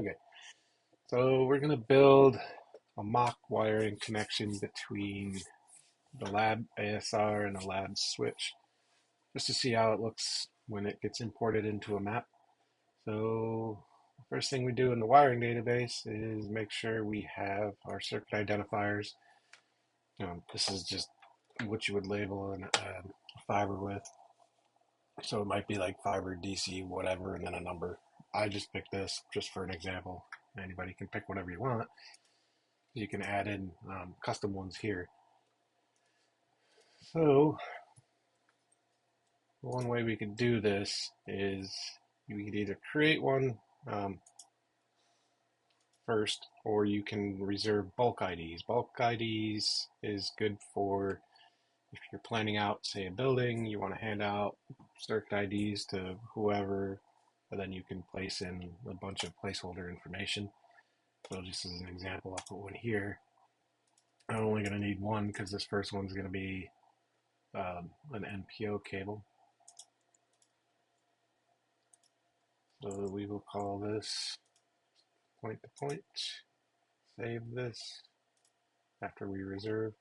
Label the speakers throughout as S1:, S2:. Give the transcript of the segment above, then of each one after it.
S1: Okay, so we're going to build a mock wiring connection between the lab ASR and the lab switch just to see how it looks when it gets imported into a map. So the first thing we do in the wiring database is make sure we have our circuit identifiers. This is just what you would label a fiber with. So it might be like fiber, DC, whatever, and then a number. I just picked this just for an example. Anybody can pick whatever you want. You can add in custom ones here. So one way we could do this is we could either create one first, or you can reserve bulk IDs. Bulk IDs is good for if you're planning out, say, a building, you want to hand out circuit IDs to whoever, and then you can place in a bunch of placeholder information. So just as an example, I'll put one here. I'm only going to need one because this first one's going to be an NPO cable. So we will call this point to point. Save this after we reserve.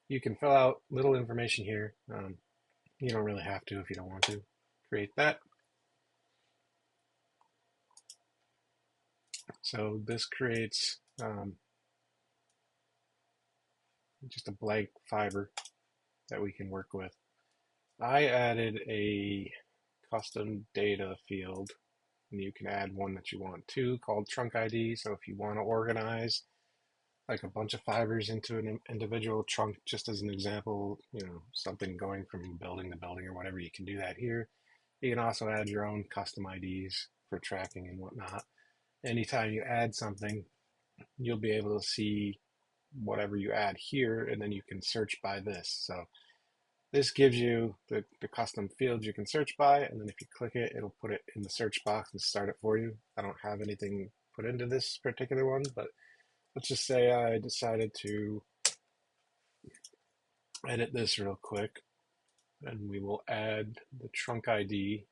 S1: You can fill out little information here. You don't really have to if you don't want to. Create that. So this creates just a blank fiber that we can work with. I added a custom data field, and you can add one that you want too, called trunk ID. So if you want to organize like a bunch of fibers into an individual trunk, just as an example, something going from building to building or whatever, you can do that here. You can also add your own custom IDs for tracking and whatnot. Anytime you add something, you'll be able to see whatever you add here, and then you can search by this. So this gives you the custom fields you can search by, and then if you click it, it'll put it in the search box and start it for you. I don't have anything put into this particular one, but let's just say I decided to edit this real quick, and we will add the trunk ID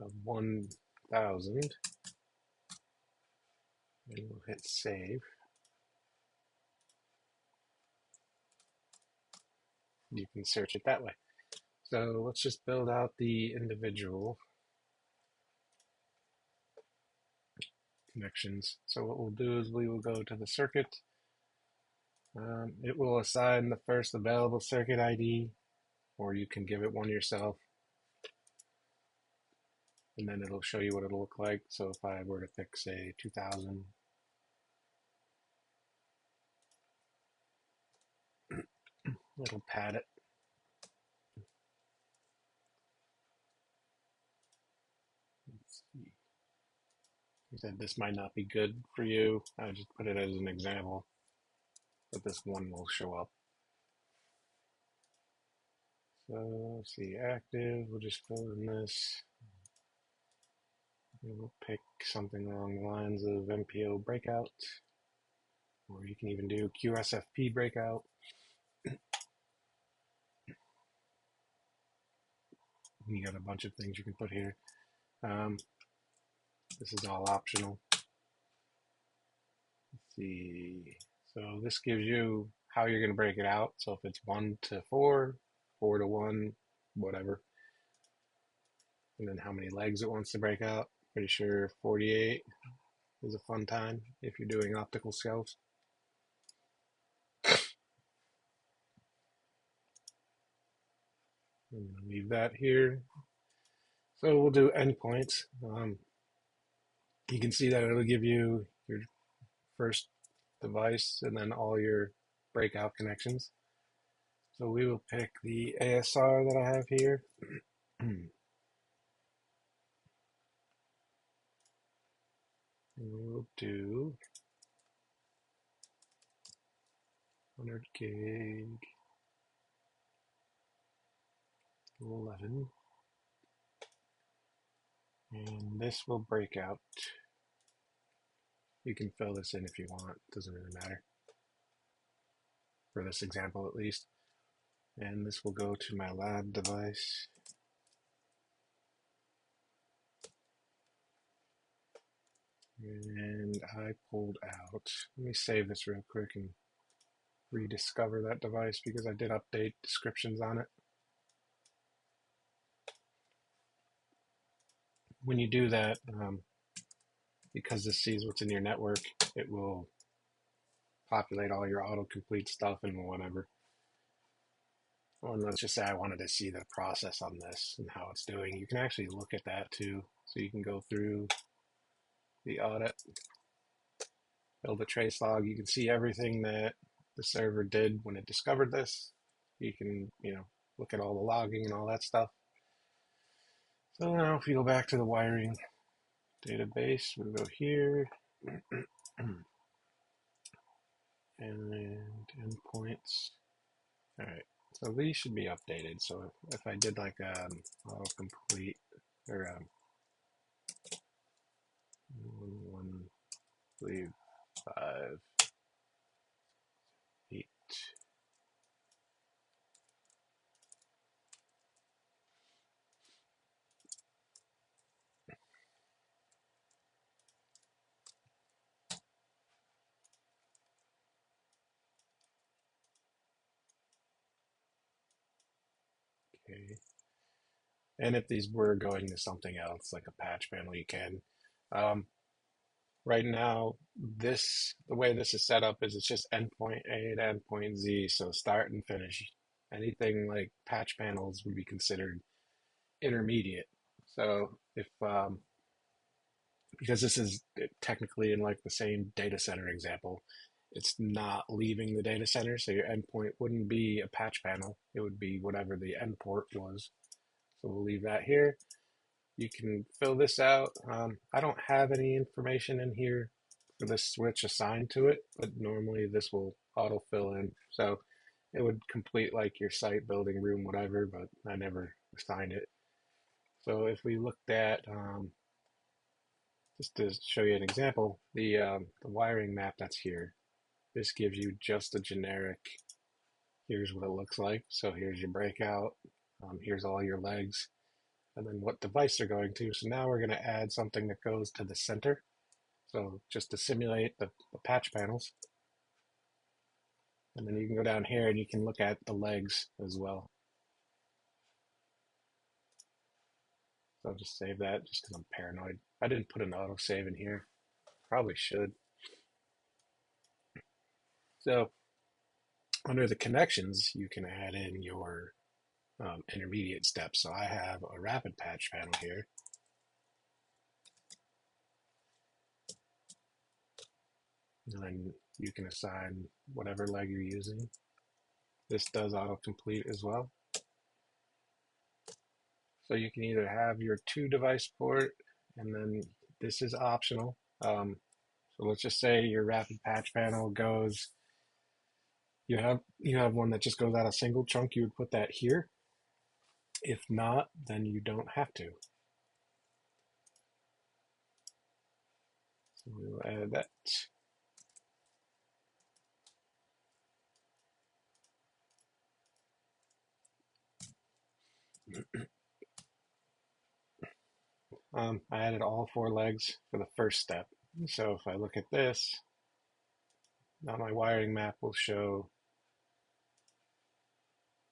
S1: of 1000, and we'll hit save. You can search it that way. So let's just build out the individual connections. So what we'll do is we will go to the circuit. It will assign the first available circuit ID, or you can give it one yourself, and then it'll show you what it'll look like. So if I were to pick, say, 2000, it'll pad it. Let's see. You said this might not be good for you. I just put it as an example, but this one will show up. So let's see, active, we'll just fill in this. We'll pick something along the lines of MPO breakout, or you can even do QSFP breakout. You got a bunch of things you can put here. This is all optional. Let's see. So this gives you how you're going to break it out. So if it's 1 to 4, 4 to 1, whatever. And then how many legs it wants to break out. Pretty sure 48 is a fun time if you're doing optical shelves. I'm going to leave that here. So we'll do endpoints. You can see that it'll give you your first device and then all your breakout connections. So we will pick the ASR that I have here. And we will do 100 gig 11. And this will break out. You can fill this in if you want, doesn't really matter. For this example at least. And this will go to my lab device. And I pulled out, let me save this real quick and rediscover that device because I did update descriptions on it. When you do that, because this sees what's in your network, it will populate all your autocomplete stuff and whatever. Or let's just say I wanted to see the process on this and how it's doing. You can actually look at that too. So you can go through the audit, build a trace log. You can see everything that the server did when it discovered this. You can, look at all the logging and all that stuff. So now if you go back to the wiring database, we'll go here and endpoints. All right, so these should be updated. So if I did like autocomplete or 1135 8. Okay. And if these were going to something else, like a patch panel, you can. Right now, the way this is set up is it's just endpoint A to endpoint Z, so start and finish. Anything like patch panels would be considered intermediate. So if because this is technically in like the same data center example, it's not leaving the data center, so your endpoint wouldn't be a patch panel. It would be whatever the end port was. So we'll leave that here. You can fill this out. I don't have any information in here for this switch assigned to it, but normally this will autofill in. So it would complete like your site, building, room, whatever, but I never assigned it. So if we looked at, just to show you an example, the wiring map that's here, this gives you just a generic, here's what it looks like. So here's your breakout, here's all your legs, and then what device they're going to. So now we're going to add something that goes to the center. So just to simulate the patch panels. And then you can go down here and you can look at the legs as well. So I'll just save that just because I'm paranoid. I didn't put an autosave in here. Probably should. So under the connections, you can add in your intermediate steps. So I have a rapid patch panel here. And then you can assign whatever leg you're using. This does autocomplete as well. So you can either have your 2-device port, and then this is optional. So let's just say your rapid patch panel goes, you have one that just goes out a single chunk, you would put that here. If not, then you don't have to. So we'll add that. I added all 4 legs for the first step. So if I look at this, now my wiring map will show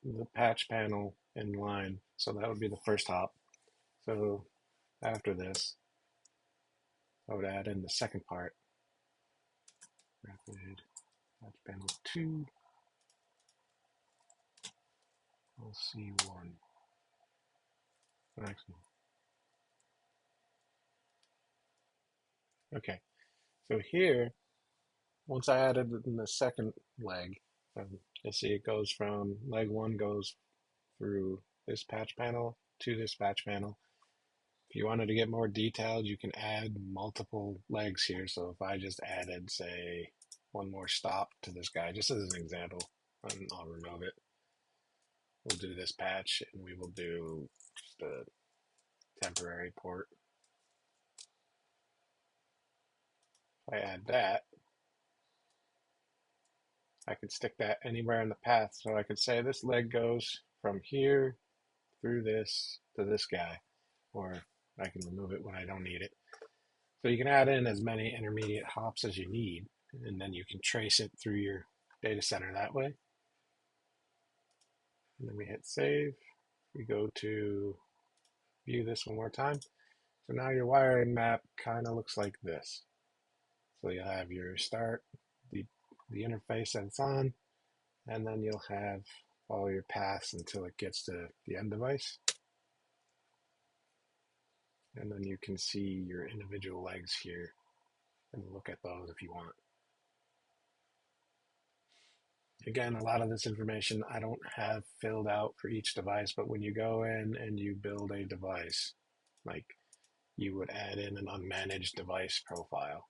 S1: the patch panel in line. So that would be the first hop. So after this, I would add in the second part. Rapid patch panel 2, LC1. Maximum. Okay, so here, once I added in the second leg, you'll see it goes from leg 1 goes through this patch panel to this patch panel. If you wanted to get more detailed, you can add multiple legs here. So if I just added, say, one more stop to this guy, just as an example, and I'll remove it. We'll do this patch, and we will do just a temporary port. If I add that, I could stick that anywhere in the path. So I could say this leg goes from here through this to this guy, or I can remove it when I don't need it. So you can add in as many intermediate hops as you need, and then you can trace it through your data center that way. And then we hit save. We go to view this one more time. So now your wiring map kind of looks like this. So you'll have your start, the, the interface that it's on, and then you'll have all your paths until it gets to the end device. And then you can see your individual legs here and look at those if you want. Again, a lot of this information I don't have filled out for each device, but when you go in and you build a device, like you would add in an unmanaged device profile.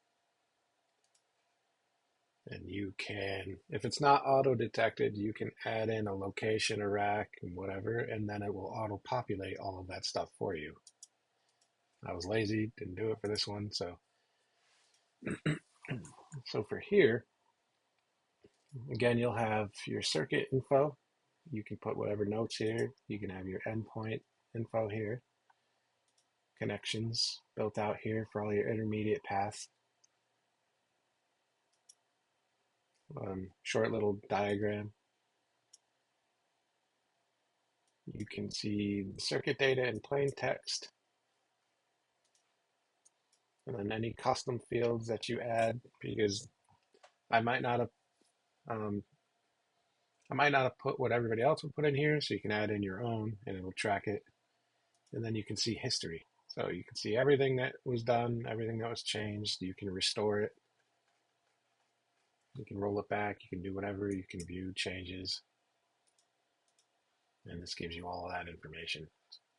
S1: And you can, if it's not auto detected, you can add in a location, a rack, and whatever, and then it will auto populate all of that stuff for you. I was lazy, didn't do it for this one, so for here, again, you'll have your circuit info. You can put whatever notes here. You can have your endpoint info here. Connections built out here for all your intermediate paths. Short little diagram. You can see the circuit data in plain text. And then any custom fields that you add, because I might not have um, put what everybody else would put in here, so you can add in your own and it will track it. And then you can see history. So you can see everything that was done, everything that was changed. You can restore it. You can roll it back. You can do whatever. You can view changes. And this gives you all of that information.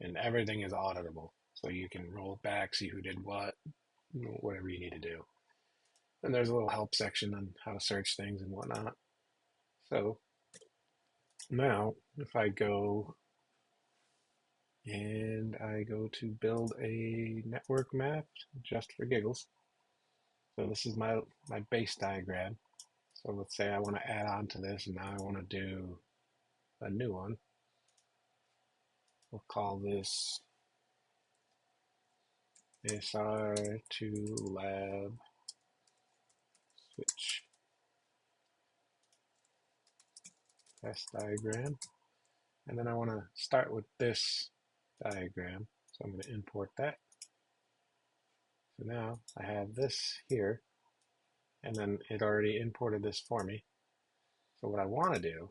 S1: And everything is auditable. So you can roll it back, see who did what, whatever you need to do. And there's a little help section on how to search things and whatnot. So now if I go and I go to build a network map just for giggles. So this is my base diagram. So let's say I want to add on to this and now I want to do a new one. We'll call this ASR to lab switch test diagram. And then I want to start with this diagram. So I'm going to import that. So now I have this here, and then it already imported this for me. So what I want to do,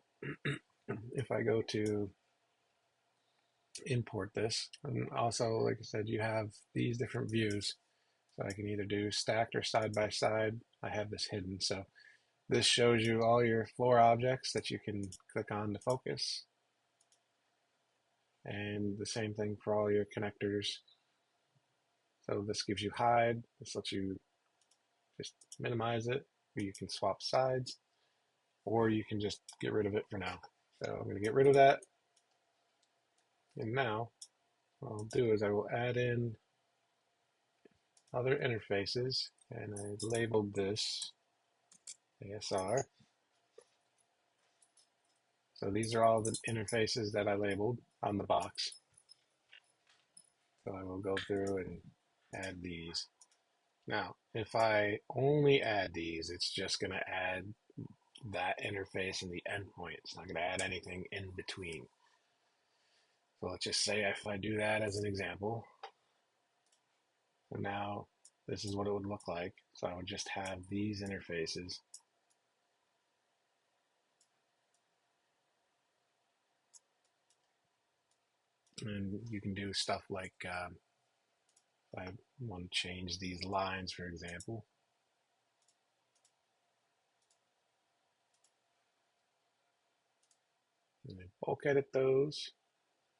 S1: if I go to import this, and also, like I said, you have these different views. So I can either do stacked or side by side. I have this hidden. So this shows you all your floor objects that you can click on to focus. And the same thing for all your connectors. So this gives you hide. This lets you just minimize it, or you can swap sides, or you can just get rid of it for now. So I'm going to get rid of that. And now what I'll do is I will add in other interfaces, and I labeled this ASR. So these are all the interfaces that I labeled on the box. So I will go through and add these. Now, if I only add these, it's just going to add that interface and the endpoint. It's not going to add anything in between. So let's just say if I do that as an example, so now this is what it would look like. So I would just have these interfaces. And you can do stuff like if I want to change these lines, for example. And I bulk edit those.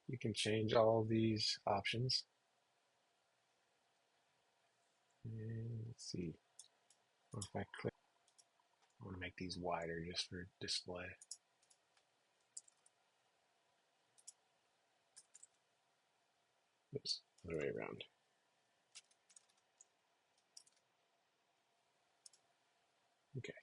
S1: You can change all these options. And let's see. If I click, I want to make these wider just for display. Oops, other way around. Okay.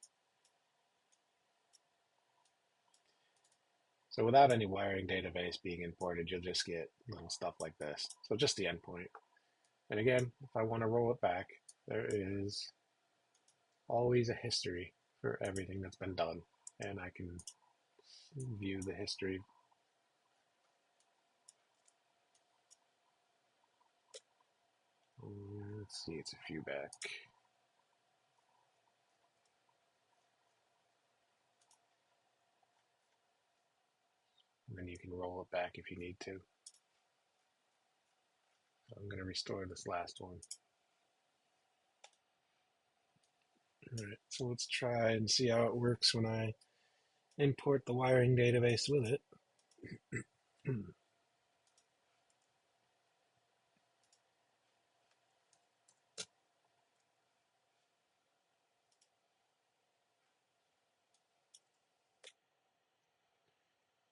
S1: So without any wiring database being imported, you'll just get little stuff like this. So just the endpoint. And again, if I want to roll it back, there is always a history for everything that's been done, and I can view the history. Let's see, it's a few back. And then you can roll it back if you need to. So I'm going to restore this last one. All right, so let's try and see how it works when I import the wiring database with it.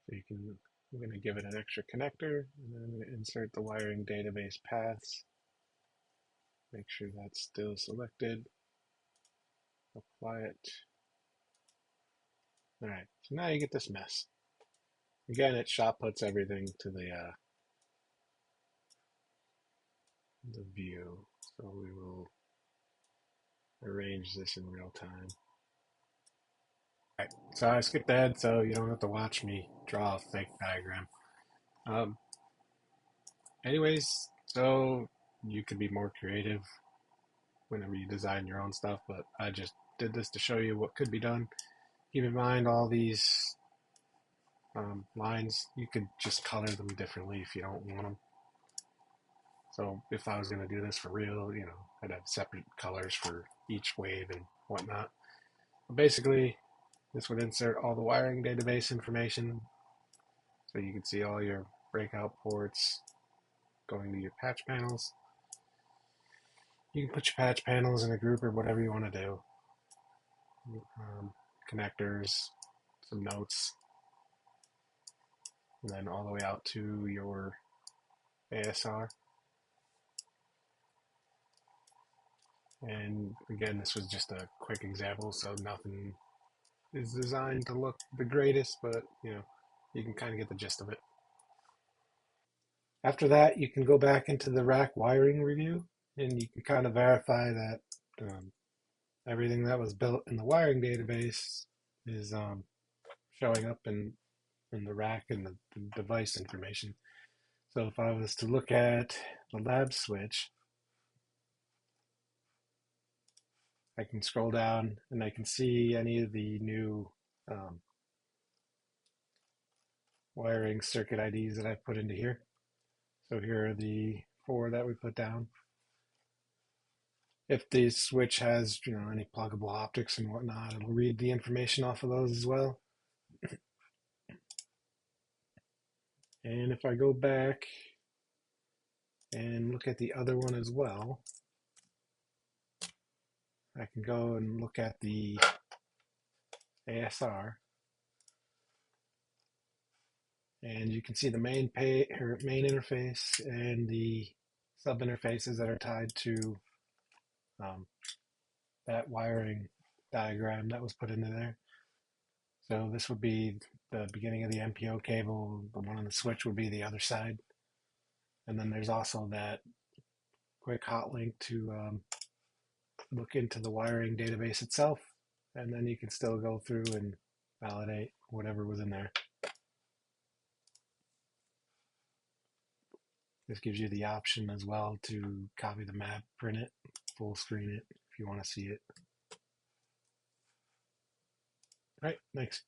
S1: So you can, I'm going to give it an extra connector, and then I'm going to insert the wiring database paths. Make sure that's still selected. Apply it. All right, so now you get this mess. Again, it shot puts everything to the view. So we will arrange this in real time. All right, so I skipped ahead, so you don't have to watch me draw a fake diagram. Um, anyways, so you can be more creative whenever you design your own stuff, but I just did this to show you what could be done. Keep in mind all these lines, you could just color them differently if you don't want them. So if I was going to do this for real, I'd have separate colors for each wave and whatnot. But basically, this would insert all the wiring database information, so you can see all your breakout ports going to your patch panels. You can put your patch panels in a group or whatever you want to do. Connectors, some notes, and then all the way out to your ASR. And again, this was just a quick example, so nothing is designed to look the greatest, but you can kind of get the gist of it. After that, you can go back into the rack wiring review, and you can kind of verify that everything that was built in the wiring database is showing up in the rack and the device information. So if I was to look at the lab switch, I can scroll down and I can see any of the new wiring circuit IDs that I've put into here. So here are the 4 that we put down. If the switch has any pluggable optics and whatnot, it'll read the information off of those as well. And if I go back and look at the other one as well, I can go and look at the ASR, and you can see the main interface and the sub interfaces that are tied to that wiring diagram that was put into there. So this would be the beginning of the MPO cable. The one on the switch would be the other side. And then there's also that quick hot link to look into the wiring database itself. And then you can still go through and validate whatever was in there. This gives you the option as well to copy the map, print it, full screen it if you want to see it. All right, thanks.